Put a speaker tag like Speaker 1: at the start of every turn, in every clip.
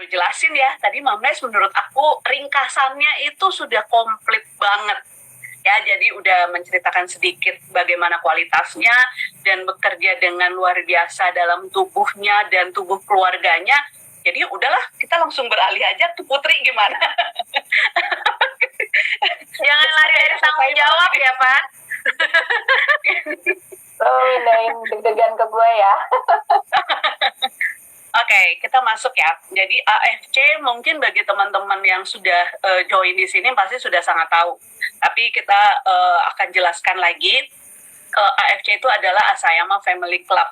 Speaker 1: terlalu jelasin ya. Tadi Mamles menurut aku ringkasannya itu sudah komplit banget. Ya, jadi udah menceritakan sedikit bagaimana kualitasnya dan bekerja dengan luar biasa dalam tubuhnya dan tubuh keluarganya. Jadi udahlah, kita langsung beralih aja ke Putri gimana?
Speaker 2: Jangan lari dari tanggung jawab ya, Pak.
Speaker 3: Pindahin deg-degan ke gue ya.
Speaker 1: Oke, kita masuk ya. Jadi AFC mungkin bagi teman-teman yang sudah join di sini pasti sudah sangat tahu. Tapi kita akan jelaskan lagi. AFC itu adalah Asayama Family Club.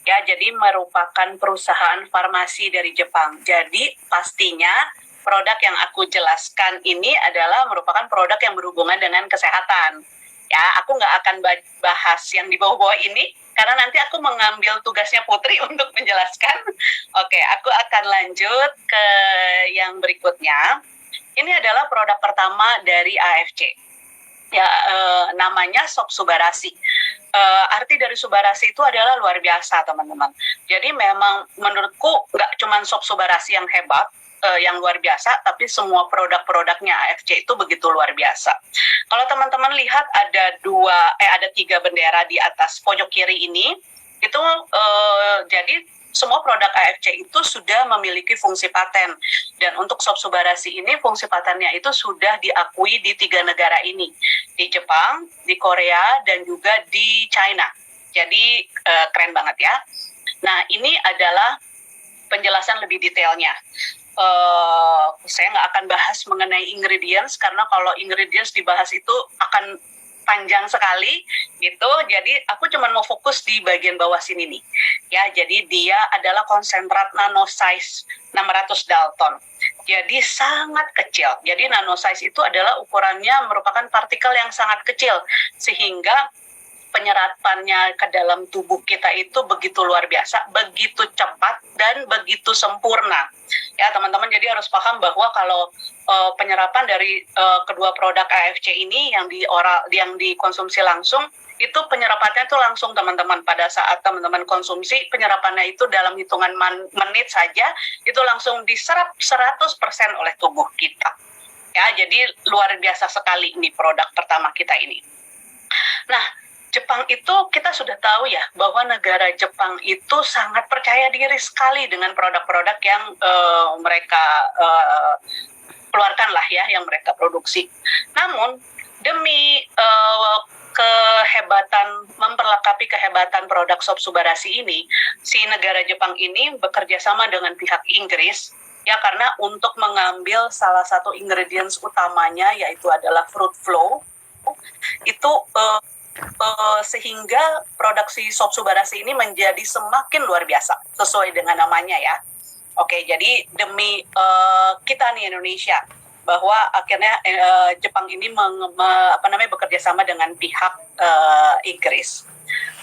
Speaker 1: Ya, jadi merupakan perusahaan farmasi dari Jepang. Jadi pastinya produk yang aku jelaskan ini adalah merupakan produk yang berhubungan dengan kesehatan. Ya, aku nggak akan bahas yang di bawah-bawah ini, karena nanti aku mengambil tugasnya Putri untuk menjelaskan. Oke, aku akan lanjut ke yang berikutnya. Ini adalah produk pertama dari AFC. Ya, namanya Sop Subarasi. Arti dari Subarasi itu adalah luar biasa, teman-teman. Jadi memang menurutku nggak cuma Sop Subarasi yang hebat, yang luar biasa, tapi semua produk-produknya AFC itu begitu luar biasa. Kalau teman-teman lihat ada 3 bendera di atas pojok kiri ini, itu jadi semua produk AFC itu sudah memiliki fungsi paten. Dan untuk Sop Subarasi ini, fungsi patennya itu sudah diakui di 3 negara ini. Di Jepang, di Korea, dan juga di China. Jadi keren banget ya. Nah, ini adalah penjelasan lebih detailnya. Saya nggak akan bahas mengenai ingredients, karena kalau ingredients dibahas itu akan panjang sekali gitu. Jadi aku cuma mau fokus di bagian bawah sini nih. Ya, jadi dia adalah konsentrat nanosize 600 Dalton. Jadi sangat kecil. Jadi nanosize itu adalah ukurannya merupakan partikel yang sangat kecil, sehingga penyerapannya ke dalam tubuh kita itu begitu luar biasa, begitu cepat, dan begitu sempurna. Ya, teman-teman, jadi harus paham bahwa kalau penyerapan dari kedua produk AFC ini yang dikonsumsi langsung, itu penyerapannya itu langsung, teman-teman. Pada saat teman-teman konsumsi, penyerapannya itu dalam hitungan menit saja, itu langsung diserap 100% oleh tubuh kita. Ya, jadi luar biasa sekali ini produk pertama kita ini. Nah, Jepang itu kita sudah tahu ya, bahwa negara Jepang itu sangat percaya diri sekali dengan produk-produk yang mereka keluarkan lah ya, yang mereka produksi. Namun demi memperlengkapi kehebatan produk Sop Subarasi ini, si negara Jepang ini bekerja sama dengan pihak Inggris ya, karena untuk mengambil salah satu ingredients utamanya, yaitu adalah fruit flow, itu sehingga produksi Sop Subarasi ini menjadi semakin luar biasa sesuai dengan namanya ya. Oke, jadi demi kita nih Indonesia, bahwa akhirnya Jepang ini bekerja sama dengan pihak Inggris.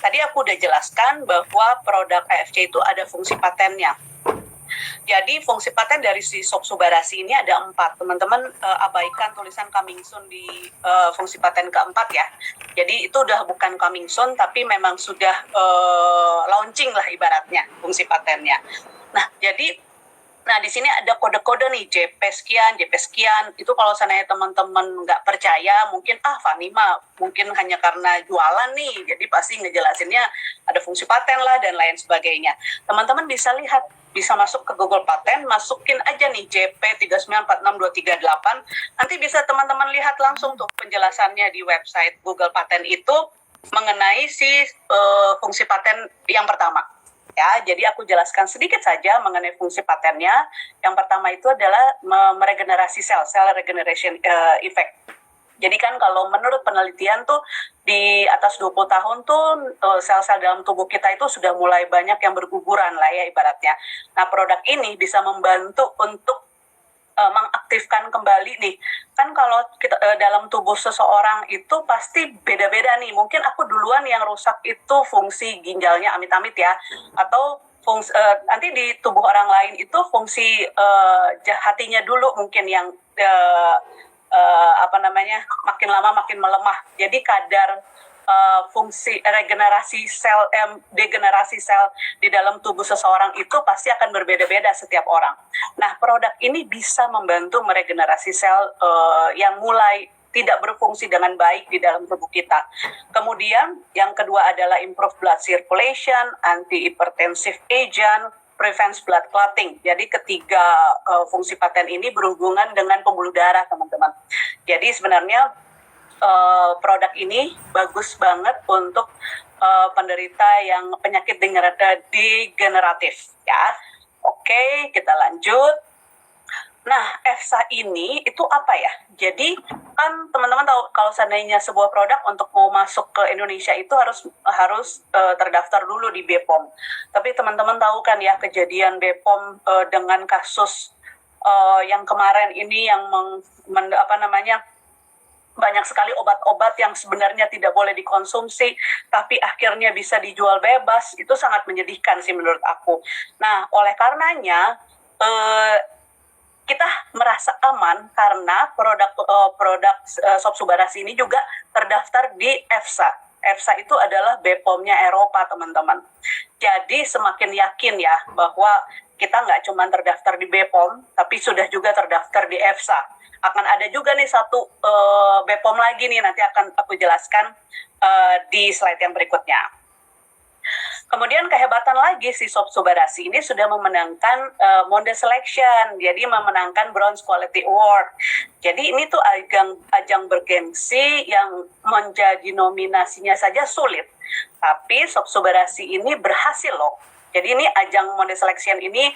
Speaker 1: Tadi aku udah jelaskan bahwa produk AFC itu ada fungsi patennya. Jadi fungsi paten dari si Sop Subarasi ini ada 4. Teman-teman abaikan tulisan coming soon di fungsi paten keempat ya. Jadi itu udah bukan coming soon, tapi memang sudah launching lah ibaratnya fungsi patennya. Nah, di sini ada kode-kode nih, JP sekian. Itu kalau seandainya teman-teman nggak percaya, mungkin Fanima mungkin hanya karena jualan nih, jadi pasti ngejelasinnya ada fungsi paten lah dan lain sebagainya. Teman-teman bisa lihat, bisa masuk ke Google Paten, masukin aja nih JP 3946238. Nanti bisa teman-teman lihat langsung tuh penjelasannya di website Google Paten itu mengenai si fungsi paten yang pertama. Ya, jadi aku jelaskan sedikit saja mengenai fungsi patennya. Yang pertama itu adalah meregenerasi cell regeneration effect. Jadi kan kalau menurut penelitian tuh di atas 20 tahun tuh sel-sel dalam tubuh kita itu sudah mulai banyak yang berguguran lah ya ibaratnya. Nah, produk ini bisa membantu untuk mengaktifkan kembali nih. Kan kalau kita dalam tubuh seseorang itu pasti beda-beda nih. Mungkin aku duluan yang rusak itu fungsi ginjalnya, amit-amit ya. Atau nanti di tubuh orang lain itu fungsi hatinya dulu mungkin yang makin lama makin melemah. Jadi kadar fungsi regenerasi sel, degenerasi sel di dalam tubuh seseorang itu pasti akan berbeda-beda setiap orang. Nah, produk ini bisa membantu meregenerasi sel yang mulai tidak berfungsi dengan baik di dalam tubuh kita. Kemudian yang kedua adalah improve blood circulation, anti-hypertensive agent, prevents blood clotting. Jadi ketiga fungsi paten ini berhubungan dengan pembuluh darah, teman-teman. Jadi sebenarnya produk ini bagus banget untuk penderita yang penyakit degeneratif, ya. Oke, kita lanjut. Nah, EFSA ini itu apa ya? Jadi kan teman-teman tahu kalau seandainya sebuah produk untuk mau masuk ke Indonesia itu harus terdaftar dulu di BPOM. Tapi teman-teman tahu kan ya kejadian BPOM dengan kasus yang kemarin ini yang banyak sekali obat-obat yang sebenarnya tidak boleh dikonsumsi, tapi akhirnya bisa dijual bebas. Itu sangat menyedihkan sih menurut aku. Nah, oleh karenanya kita merasa aman karena produk Sobsubarasi ini juga terdaftar di EFSA. EFSA itu adalah BPOM-nya Eropa, teman-teman. Jadi semakin yakin ya bahwa kita nggak cuma terdaftar di BPOM, tapi sudah juga terdaftar di EFSA. Akan ada juga nih satu BPOM lagi nih, nanti akan aku jelaskan di slide yang berikutnya. Kemudian kehebatan lagi si Sobsubarasi ini sudah memenangkan Monde Selection, jadi memenangkan Bronze Quality Award. Jadi ini tuh ajang bergengsi yang menjadi nominasinya saja sulit, tapi Sobsubarasi ini berhasil loh. Jadi ini ajang Monde Selection ini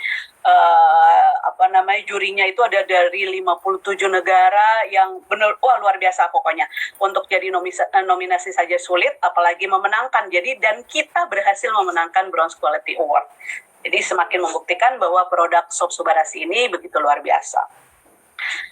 Speaker 1: jurinya itu ada dari 57 negara yang benar luar biasa pokoknya. Untuk jadi nominasi saja sulit, apalagi memenangkan. Jadi dan kita berhasil memenangkan Bronze Quality Award. Jadi semakin membuktikan bahwa produk Sobsubarasi ini begitu luar biasa.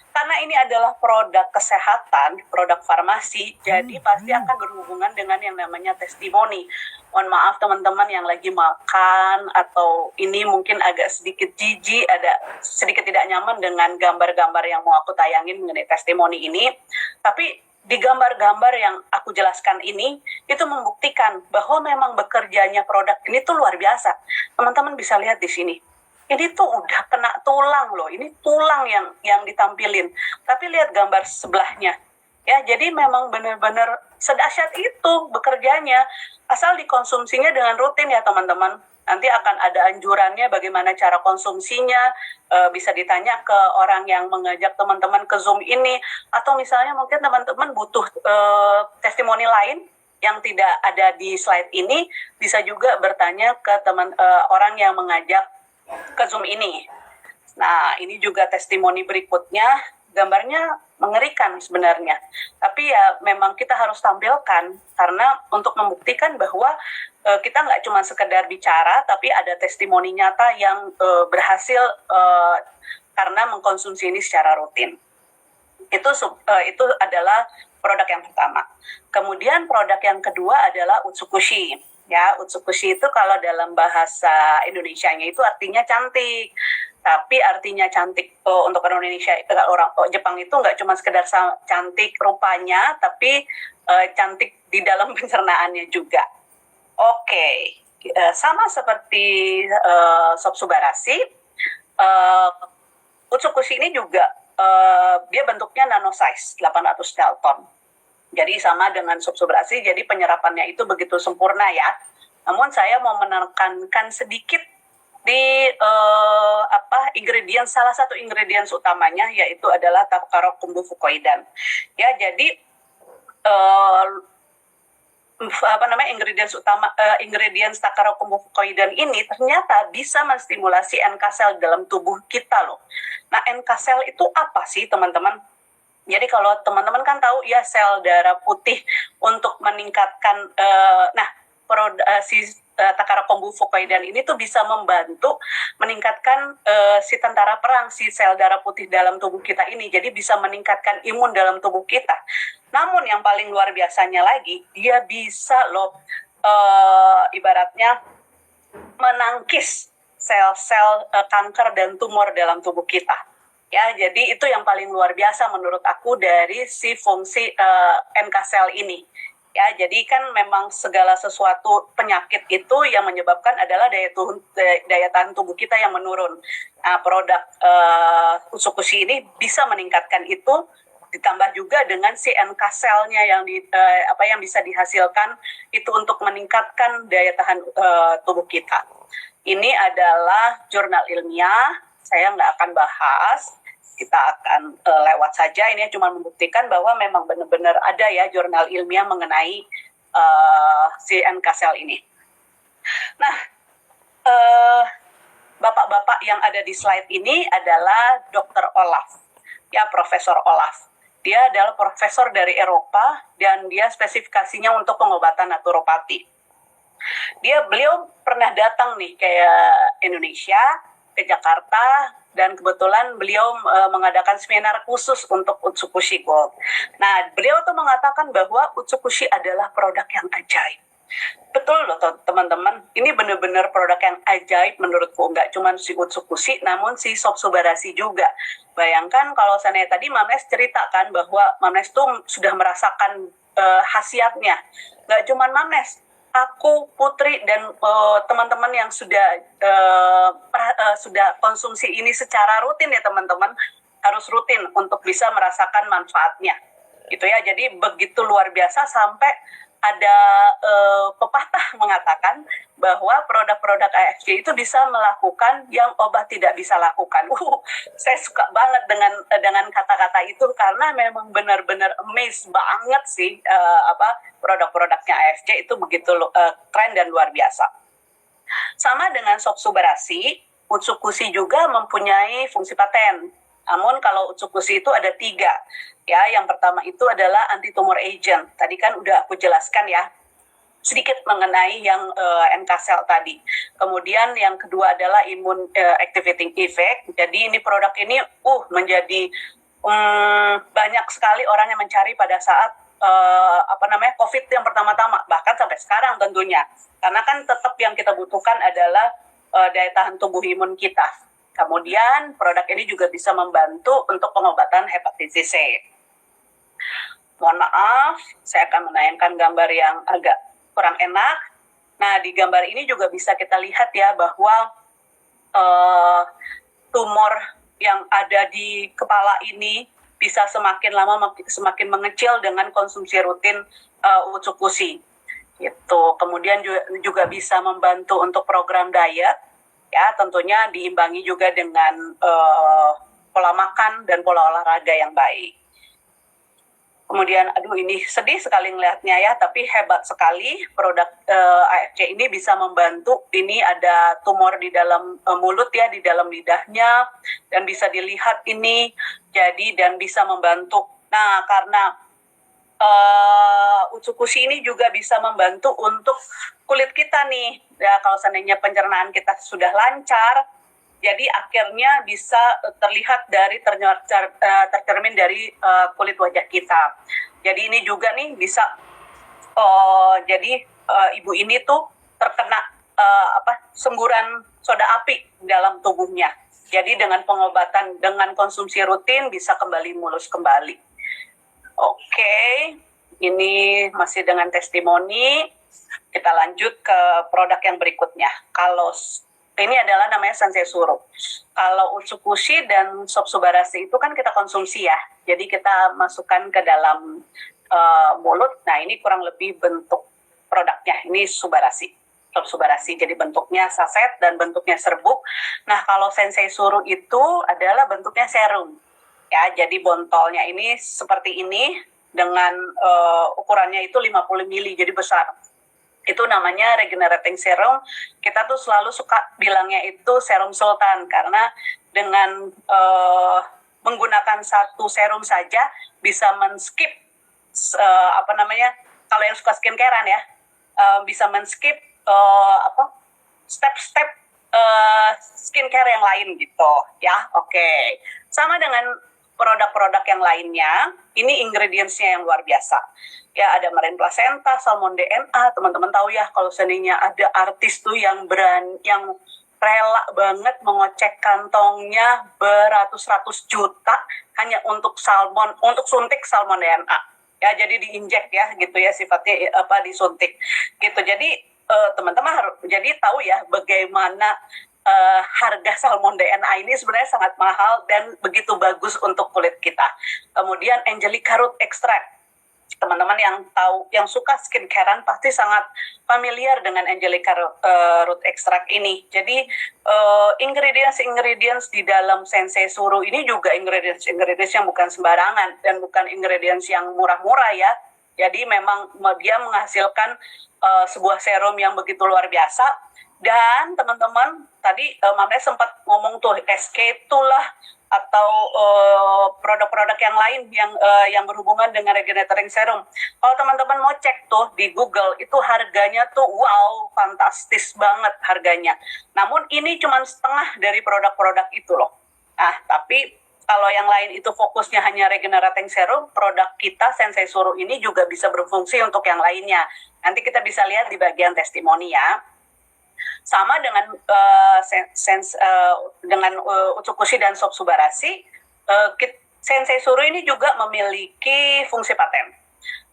Speaker 1: Karena ini adalah produk kesehatan, produk farmasi, jadi pasti akan berhubungan dengan yang namanya testimoni. Mohon maaf teman-teman yang lagi makan atau ini mungkin agak sedikit jijik, ada sedikit tidak nyaman dengan gambar-gambar yang mau aku tayangin mengenai testimoni ini. Tapi di gambar-gambar yang aku jelaskan ini, itu membuktikan bahwa memang bekerjanya produk ini tuh luar biasa. Teman-teman bisa lihat di sini. Ini tuh udah kena tulang loh, ini tulang yang ditampilin. Tapi lihat gambar sebelahnya. Ya, jadi memang benar-benar sedahsyat itu bekerjanya. Asal dikonsumsinya dengan rutin ya teman-teman. Nanti akan ada anjurannya bagaimana cara konsumsinya, bisa ditanya ke orang yang mengajak teman-teman ke Zoom ini. Atau misalnya mungkin teman-teman butuh testimoni lain yang tidak ada di slide ini, bisa juga bertanya ke orang yang mengajak ke Zoom ini. Nah, ini juga testimoni berikutnya, gambarnya mengerikan sebenarnya. Tapi ya memang kita harus tampilkan karena untuk membuktikan bahwa kita nggak cuma sekedar bicara, tapi ada testimoni nyata yang berhasil karena mengkonsumsi ini secara rutin. Itu adalah produk yang pertama. Kemudian produk yang kedua adalah Utsukushi. Ya, Utsukushi itu kalau dalam bahasa Indonesianya itu artinya cantik. Tapi artinya cantik untuk orang Indonesia, orang Jepang itu nggak cuma sekedar cantik rupanya, tapi cantik di dalam pencernaannya juga. Oke, sama seperti Sobsubarasi, Utsukushi ini juga dia bentuknya nano size 800 Dalton. Jadi sama dengan Sobsubarasi, jadi penyerapannya itu begitu sempurna ya. Namun saya mau menekankan sedikit di salah satu ingredients utamanya, yaitu adalah Takaro Kombu Fukoidan. Ya, jadi ingredients Takaro Kombu Fukoidan ini ternyata bisa menstimulasi NK sel dalam tubuh kita loh. Nah, NK sel itu apa sih teman-teman? Jadi kalau teman-teman kan tahu ya sel darah putih untuk meningkatkan, Takara Kombu Fukoidan ini tuh bisa membantu meningkatkan si tentara perang, si sel darah putih dalam tubuh kita ini. Jadi bisa meningkatkan imun dalam tubuh kita. Namun yang paling luar biasanya lagi, dia bisa loh ibaratnya menangkis sel-sel kanker dan tumor dalam tubuh kita. Ya, jadi itu yang paling luar biasa menurut aku dari si fungsi NK sel ini. Ya, jadi kan memang segala sesuatu penyakit itu yang menyebabkan adalah daya tahan tubuh kita yang menurun. Nah, produk Utsukushi ini bisa meningkatkan itu, ditambah juga dengan si NK cell-nya yang bisa dihasilkan itu untuk meningkatkan daya tahan tubuh kita. Ini adalah jurnal ilmiah, saya nggak akan bahas, kita akan lewat saja. Ini cuma membuktikan bahwa memang benar-benar ada ya jurnal ilmiah mengenai si NK cell ini. Nah, bapak-bapak yang ada di slide ini adalah Dr. Olaf, ya Profesor Olaf. Dia adalah profesor dari Eropa dan dia spesifikasinya untuk pengobatan naturopati. Beliau pernah datang nih ke Indonesia, ke Jakarta, dan kebetulan beliau mengadakan seminar khusus untuk Utsukushi Gold. Nah, beliau tuh mengatakan bahwa Utsukushi adalah produk yang ajaib. Betul loh teman-teman, ini benar-benar produk yang ajaib menurutku. Nggak cuma si Utsukushi, namun si Sob Subarashi juga. Bayangkan kalau saya tadi Mamnes ceritakan bahwa Mamnes tuh sudah merasakan khasiatnya. Nggak cuma Mamnes, aku, Putri, dan teman-teman yang sudah konsumsi ini secara rutin ya teman-teman, harus rutin untuk bisa merasakan manfaatnya. Gitu ya, jadi begitu luar biasa sampai ada pepatah mengatakan bahwa produk-produk AFC itu bisa melakukan yang obat tidak bisa lakukan. Saya suka banget dengan kata-kata itu karena memang benar-benar amazed banget sih produk-produknya AFC itu begitu keren dan luar biasa. Sama dengan Sob Subarashi, Utsukushi juga mempunyai fungsi paten. Namun kalau Utsukushi itu ada 3. Ya, yang pertama itu adalah anti-tumor agent. Tadi kan udah aku jelaskan ya, sedikit mengenai yang NK cell tadi. Kemudian yang kedua adalah immune activating effect. Jadi ini produk ini menjadi banyak sekali orang yang mencari pada saat COVID yang pertama-tama, bahkan sampai sekarang tentunya. Karena kan tetap yang kita butuhkan adalah daya tahan tubuh imun kita. Kemudian produk ini juga bisa membantu untuk pengobatan hepatitis C. Mohon maaf, saya akan menayangkan gambar yang agak kurang enak. Nah, di gambar ini juga bisa kita lihat ya bahwa tumor yang ada di kepala ini bisa semakin lama semakin mengecil dengan konsumsi rutin Utsukushi. Gitu. Kemudian juga bisa membantu untuk program diet, ya tentunya diimbangi juga dengan pola makan dan pola olahraga yang baik. Kemudian, ini sedih sekali ngelihatnya ya, tapi hebat sekali produk AFC ini bisa membantu. Ini ada tumor di dalam mulut ya, di dalam lidahnya, dan bisa dilihat ini, dan bisa membantu. Nah, karena Utsukushi ini juga bisa membantu untuk kulit kita nih. Ya, kalau seandainya pencernaan kita sudah lancar, jadi akhirnya bisa terlihat dari tercermin dari kulit wajah kita. Jadi ini juga nih bisa ibu ini tuh terkena semburan soda api dalam tubuhnya. Jadi dengan pengobatan, dengan konsumsi rutin bisa kembali mulus kembali. Oke, ini masih dengan testimoni. Kita lanjut ke produk yang berikutnya. Kalau ini adalah namanya Sensei Suru. Kalau Utsukushi dan Sob Subarashi itu kan kita konsumsi ya. Jadi kita masukkan ke dalam mulut. Nah, ini kurang lebih bentuk produknya. Ini Subarashi. Sob Subarashi. Jadi bentuknya saset dan bentuknya serbuk. Nah, kalau Sensei Suru itu adalah bentuknya serum. Ya, jadi bontolnya ini seperti ini dengan ukurannya itu 50 mili, jadi besar. Itu namanya regenerating serum. Kita tuh selalu suka bilangnya itu serum sultan karena dengan menggunakan satu serum saja bisa men-skip kalau yang suka skincarean ya, bisa men-skip step-step skincare yang lain gitu ya. Oke. Sama dengan produk-produk yang lainnya, ini ingredients-nya yang luar biasa. Ya, ada marine placenta, salmon DNA, teman-teman tahu ya kalau seandainya ada artis tuh yang rela banget mengocek kantongnya beratus-ratus juta hanya untuk suntik salmon DNA. ya, jadi diinjek ya gitu ya, sifatnya disuntik gitu. Jadi teman-teman harus jadi tahu ya bagaimana harga salmon DNA ini sebenarnya sangat mahal dan begitu bagus untuk kulit kita. Kemudian Angelica root extract, teman-teman yang tahu, yang suka skincarean pasti sangat familiar dengan Angelica root extract ini. Jadi ingredients di dalam sensei suru ini juga ingredients yang bukan sembarangan dan bukan ingredients yang murah-murah ya. Jadi memang dia menghasilkan sebuah serum yang begitu luar biasa. Dan teman-teman tadi Mamre sempat ngomong tuh SK2 lah atau produk-produk yang lain yang berhubungan dengan regenerating serum. Kalau teman-teman mau cek tuh di Google, itu harganya tuh wow, fantastis banget harganya. Namun ini cuma setengah dari produk-produk itu loh. Nah, tapi kalau yang lain itu fokusnya hanya regenerating serum, produk kita Sensei Suru ini juga bisa berfungsi untuk yang lainnya. Nanti kita bisa lihat di bagian testimoni ya. Sama dengan Utsukushi dan Sob Subarasi, Sensei Suru ini juga memiliki fungsi paten.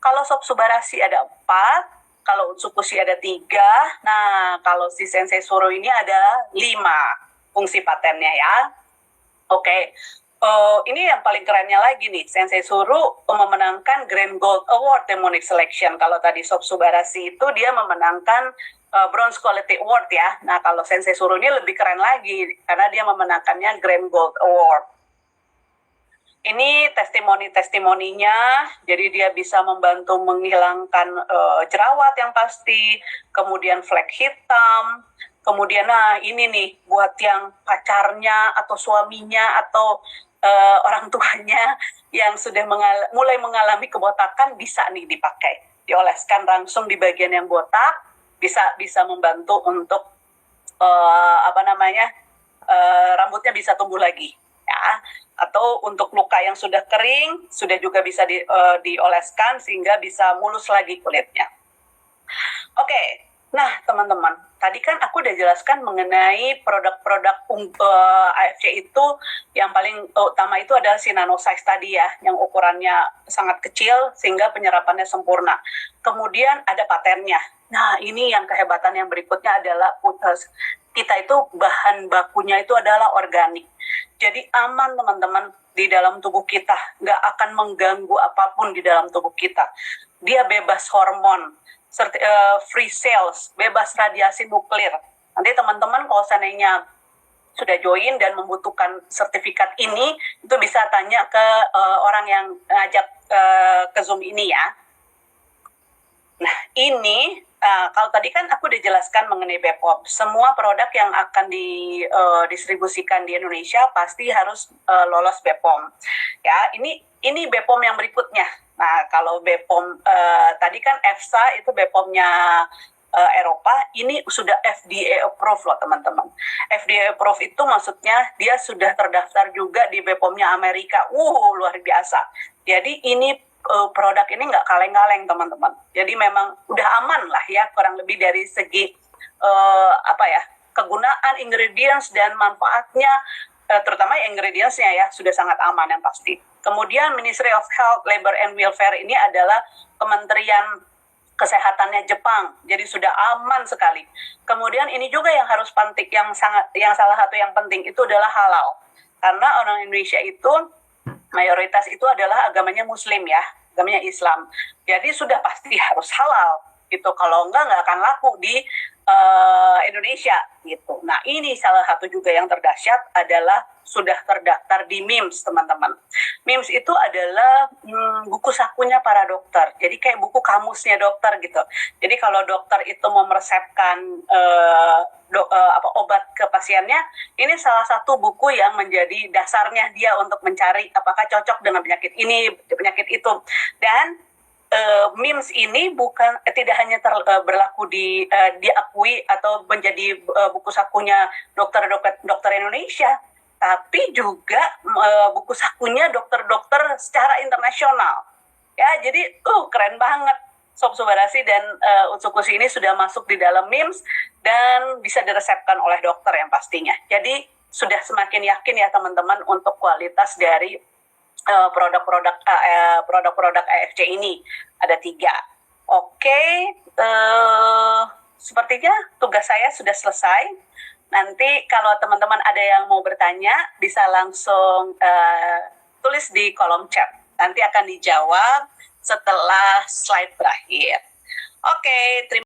Speaker 1: Kalau Sob Subarasi ada 4, kalau Utsukushi ada 3, nah kalau si Sensei Suru ini ada 5 fungsi patennya ya. Oke. Ini yang paling kerennya lagi nih, Sensei Suru memenangkan Grand Gold Award Demonic Selection. Kalau tadi Sob Subarasi itu dia memenangkan Bronze Quality Award ya. Nah, kalau Sensei Suru ini lebih keren lagi karena dia memenangkannya Grand Gold Award. Ini testimoni-testimoninya, jadi dia bisa membantu menghilangkan jerawat yang pasti, kemudian flek hitam, kemudian nah ini nih buat yang pacarnya atau suaminya atau orang tuanya yang sudah mulai mengalami kebotakan bisa nih dipakai, dioleskan langsung di bagian yang botak, bisa membantu untuk rambutnya bisa tumbuh lagi ya, atau untuk luka yang sudah kering sudah juga bisa dioleskan sehingga bisa mulus lagi kulitnya. Oke. Nah, teman-teman, tadi kan aku udah jelaskan mengenai produk-produk AFC itu yang paling utama itu adalah si nanosize tadi ya, yang ukurannya sangat kecil sehingga penyerapannya sempurna. Kemudian ada patennya. Nah, ini yang kehebatan yang berikutnya adalah kita itu bahan bakunya itu adalah organik. Jadi aman teman-teman di dalam tubuh kita, nggak akan mengganggu apapun di dalam tubuh kita. Dia bebas hormon, free cells, bebas radiasi nuklir. Nanti teman-teman kalau seandainya sudah join dan membutuhkan sertifikat ini, itu bisa tanya ke orang yang ngajak ke Zoom ini ya. Nah, ini kalau tadi kan aku udah jelaskan mengenai BPOM. Semua produk yang akan didistribusikan di Indonesia pasti harus lolos BPOM. Ya, ini BPOM yang berikutnya. Nah, kalau BPOM tadi kan EFSA itu BPOM-nya Eropa, ini sudah FDA approve loh teman-teman. FDA approve itu maksudnya dia sudah terdaftar juga di BPOM-nya Amerika. Luar biasa. Jadi ini produk ini nggak kaleng-kaleng teman-teman. Jadi memang udah aman lah ya, kurang lebih dari segi kegunaan ingredients dan manfaatnya, terutama ingredients-nya ya sudah sangat aman yang pasti. Kemudian Ministry of Health, Labor and Welfare ini adalah Kementerian Kesehatannya Jepang, jadi sudah aman sekali. Kemudian ini juga yang harus penting, yang salah satu yang penting itu adalah halal, karena orang Indonesia itu mayoritas itu adalah agamanya Muslim ya, agamanya Islam. Jadi sudah pasti harus halal gitu. Kalau nggak akan laku di Indonesia gitu. Nah, ini salah satu juga yang terdahsyat adalah sudah terdaftar di MIMS, teman-teman. MIMS itu adalah buku sakunya para dokter. Jadi kayak buku kamusnya dokter gitu. Jadi kalau dokter itu mau meresepkan obat ke pasiennya, ini salah satu buku yang menjadi dasarnya dia untuk mencari apakah cocok dengan penyakit ini, penyakit itu. Dan MIMS ini tidak hanya berlaku diakui atau menjadi buku sakunya dokter Indonesia, tapi juga buku sakunya dokter-dokter secara internasional. Ya, jadi keren banget. Sob Subarasi dan Utsukushi ini sudah masuk di dalam MIMS dan bisa diresepkan oleh dokter yang pastinya. Jadi sudah semakin yakin ya teman-teman untuk kualitas dari produk-produk AFC ini. Ada 3. Oke, sepertinya tugas saya sudah selesai. Nanti kalau teman-teman ada yang mau bertanya, bisa langsung tulis di kolom chat. Nanti akan dijawab setelah slide berakhir. Oke, terima